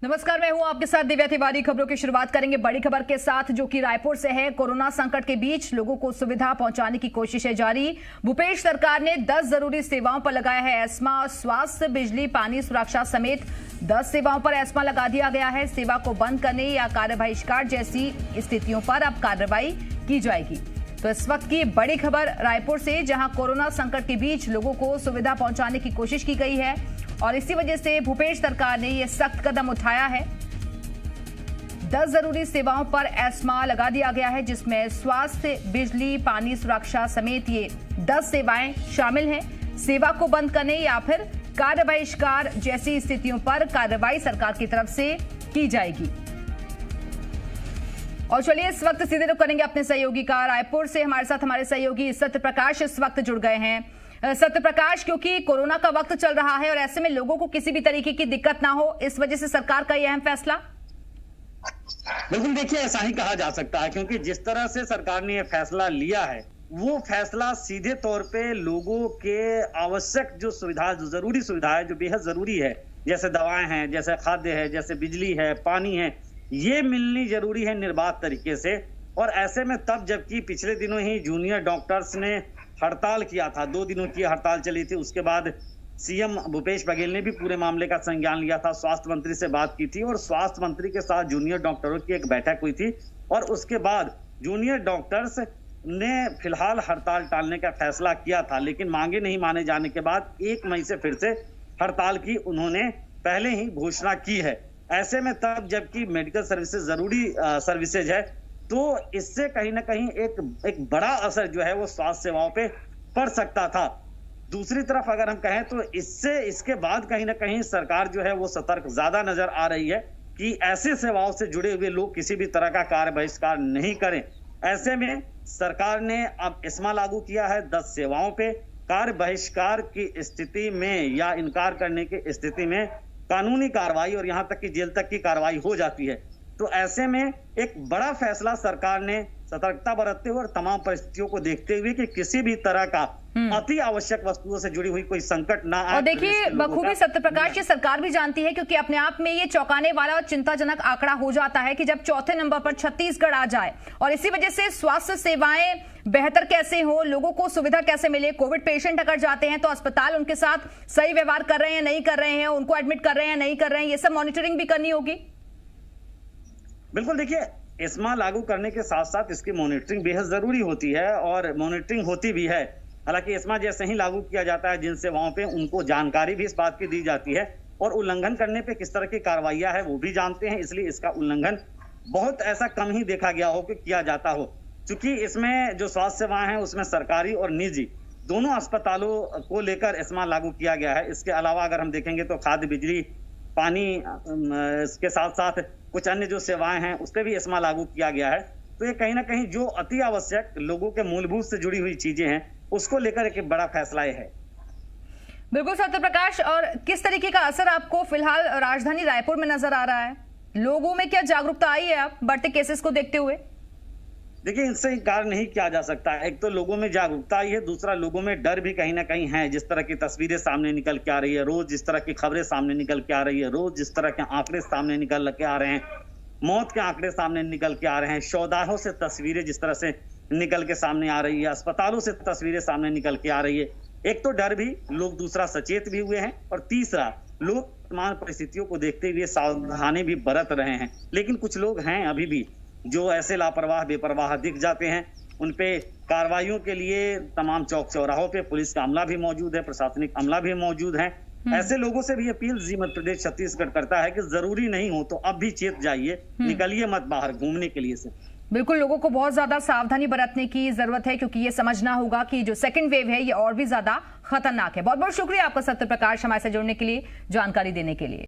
नमस्कार, मैं हूं आपके साथ दिव्या तिवारी। खबरों की शुरुआत करेंगे बड़ी खबर के साथ, जो कि रायपुर से है। कोरोना संकट के बीच लोगों को सुविधा पहुंचाने की कोशिशें जारी। भूपेश सरकार ने 10 जरूरी सेवाओं पर लगाया है एस्मा। स्वास्थ्य, बिजली, पानी, सुरक्षा समेत 10 सेवाओं पर एस्मा लगा दिया गया है। सेवा को बंद करने या कार्य बहिष्कार जैसी स्थितियों पर अब कार्रवाई की जाएगी। तो इस वक्त की बड़ी खबर रायपुर से, जहां कोरोना संकट के बीच लोगों को सुविधा पहुंचाने की कोशिश की गई है और इसी वजह से भूपेश सरकार ने यह सख्त कदम उठाया है। 10 जरूरी सेवाओं पर एस्मा लगा दिया गया है, जिसमें स्वास्थ्य, बिजली, पानी, सुरक्षा समेत ये 10 सेवाएं शामिल हैं। सेवा को बंद करने या फिर कार्य बहिष्कार जैसी स्थितियों पर कार्रवाई सरकार की तरफ से की जाएगी। और चलिए इस वक्त सीधे रुख करेंगे अपने सहयोगी का। रायपुर से हमारे साथ हमारे सहयोगी सत्य प्रकाश इस वक्त जुड़ गए हैं। सत्य प्रकाश, क्योंकि कोरोना का वक्त चल रहा है और ऐसे में लोगों को किसी भी तरीके की दिक्कत ना हो, इस वजह से सरकार का यह अहम फैसला। बिल्कुल, देखिए ऐसा ही कहा जा सकता है, क्योंकि जिस तरह से सरकार ने यह फैसला लिया है वो फैसला सीधे तौर पे लोगों के आवश्यक जो सुविधा, जो जरूरी सुविधा है, जो बेहद जरूरी है, जैसे दवाएं हैं, जैसे खाद्य है, जैसे बिजली है, पानी है, ये मिलनी जरूरी है निर्बाध तरीके से। और ऐसे में तब जबकि पिछले दिनों ही जूनियर डॉक्टर्स ने हड़ताल किया था, 2 दिनों की हड़ताल चली थी। उसके बाद सीएम भूपेश बघेल ने भी पूरे मामले का संज्ञान लिया था, स्वास्थ्य मंत्री से बात की थी और स्वास्थ्य मंत्री के साथ जूनियर डॉक्टरों की एक बैठक हुई थी। और उसके बाद जूनियर डॉक्टर्स ने फिलहाल हड़ताल टालने का फैसला किया था, लेकिन मांगे नहीं माने जाने के बाद 1 मई से फिर से हड़ताल की उन्होंने पहले ही घोषणा की है। ऐसे में तब जबकि मेडिकल सर्विसेज जरूरी सर्विसेज है, तो इससे कहीं ना कहीं एक बड़ा असर जो है वो स्वास्थ्य सेवाओं पे पड़ सकता था। दूसरी तरफ अगर हम कहें तो इसके बाद कहीं ना कहीं सरकार जो है वो सतर्क ज्यादा नजर आ रही है कि ऐसी सेवाओं से जुड़े हुए लोग किसी भी तरह का कार्य बहिष्कार नहीं करें। ऐसे में सरकार ने अब एस्मा लागू किया है 10 सेवाओं पे। कार्य बहिष्कार की स्थिति में या इनकार करने की स्थिति में कानूनी कार्रवाई और यहां तक कि जेल तक की कार्रवाई हो जाती है। तो ऐसे में एक बड़ा फैसला सरकार ने सतर्कता बरतते हुए और तमाम परिस्थितियों को देखते हुए कि किसी भी तरह का अति आवश्यक वस्तुओं से जुड़ी हुई कोई संकट ना आए। और देखिए बखूबी सत्य प्रकाश, ये सरकार भी जानती है, क्योंकि अपने आप में ये चौंकाने वाला और चिंताजनक आंकड़ा हो जाता है कि जब चौथे नंबर पर छत्तीसगढ़ आ जाए और इसी वजह से स्वास्थ्य सेवाएं बेहतर कैसे हो, लोगों को सुविधा कैसे मिले। कोविड पेशेंट अगर जाते हैं तो अस्पताल उनके साथ सही व्यवहार कर रहे हैं, नहीं कर रहे हैं, उनको एडमिट कर रहे हैं, नहीं कर रहे हैं, ये सब मॉनिटरिंग भी करनी होगी। बिल्कुल, देखिए एस्मा लागू करने के साथ साथ इसकी मॉनिटरिंग बेहद जरूरी होती है और मॉनिटरिंग होती भी है। हालांकि एस्मा जैसे ही लागू किया जाता है जिन सेवाओं पे, उनको जानकारी भी इस बात की दी जाती है और उल्लंघन करने पे किस तरह की कार्रवाइयां है वो भी जानते हैं। इसलिए इसका उल्लंघन बहुत ऐसा कम ही देखा गया हो कि किया जाता हो, क्योंकि इसमें जो स्वास्थ्य सेवाएं हैं उसमें सरकारी और निजी दोनों अस्पतालों को लेकर एस्मा लागू किया गया है। इसके अलावा अगर हम देखेंगे तो खाद्य, बिजली, पानी, इसके साथ साथ कुछ अन्य जो सेवाएं हैं उस पर भी एस्मा लागू किया गया है। तो ये कहीं ना कहीं जो अति आवश्यक लोगों के मूलभूत से जुड़ी हुई चीजें हैं उसको लेकर एक बड़ा फैसला है। बिल्कुल सत्य प्रकाश, और किस तरीके का असर आपको फिलहाल राजधानी रायपुर में नजर आ रहा है? लोगों में क्या जागरूकता आई है अब बढ़ते केसेस को देखते हुए? देखिए, इनसे इनकार नहीं किया जा सकता। एक तो लोगों में जागरूकता आई है, दूसरा लोगों में डर भी कहीं ना कहीं है। जिस तरह की तस्वीरें सामने निकल के आ रही है, रोज जिस तरह की खबरें सामने निकल के आ रही है, रोज जिस तरह के आंकड़े सामने निकल के आ रहे हैं, मौत के आंकड़े सामने निकल के आ रहे हैं, शौदाहों से तस्वीरें जिस तरह से निकल के सामने आ रही है, अस्पतालों से तस्वीरें सामने निकल के आ रही है। एक तो डर भी लोग, दूसरा सचेत भी हुए हैं और तीसरा लोग तमाम परिस्थितियों को देखते हुए सावधानी भी बरत रहे हैं। लेकिन कुछ लोग हैं अभी भी जो ऐसे लापरवाह, बेपरवाह दिख जाते हैं। उनपे कार्रवाइयों के लिए तमाम चौक चौराहों पे पुलिस का अमला भी मौजूद है, प्रशासनिक अमला भी मौजूद है। ऐसे लोगों से भी अपील जी मध्य प्रदेश छत्तीसगढ़ करता है कि जरूरी नहीं हो तो अब भी चेत जाइए, निकलिए मत बाहर घूमने के लिए से। बिल्कुल, लोगों को बहुत ज्यादा सावधानी बरतने की जरूरत है, क्योंकि ये समझना होगा कि जो सेकंड वेव है ये और भी ज्यादा खतरनाक है। बहुत बहुत शुक्रिया आपका सत्य प्रकाश, हमारे साथ जुड़ने के लिए, जानकारी देने के लिए।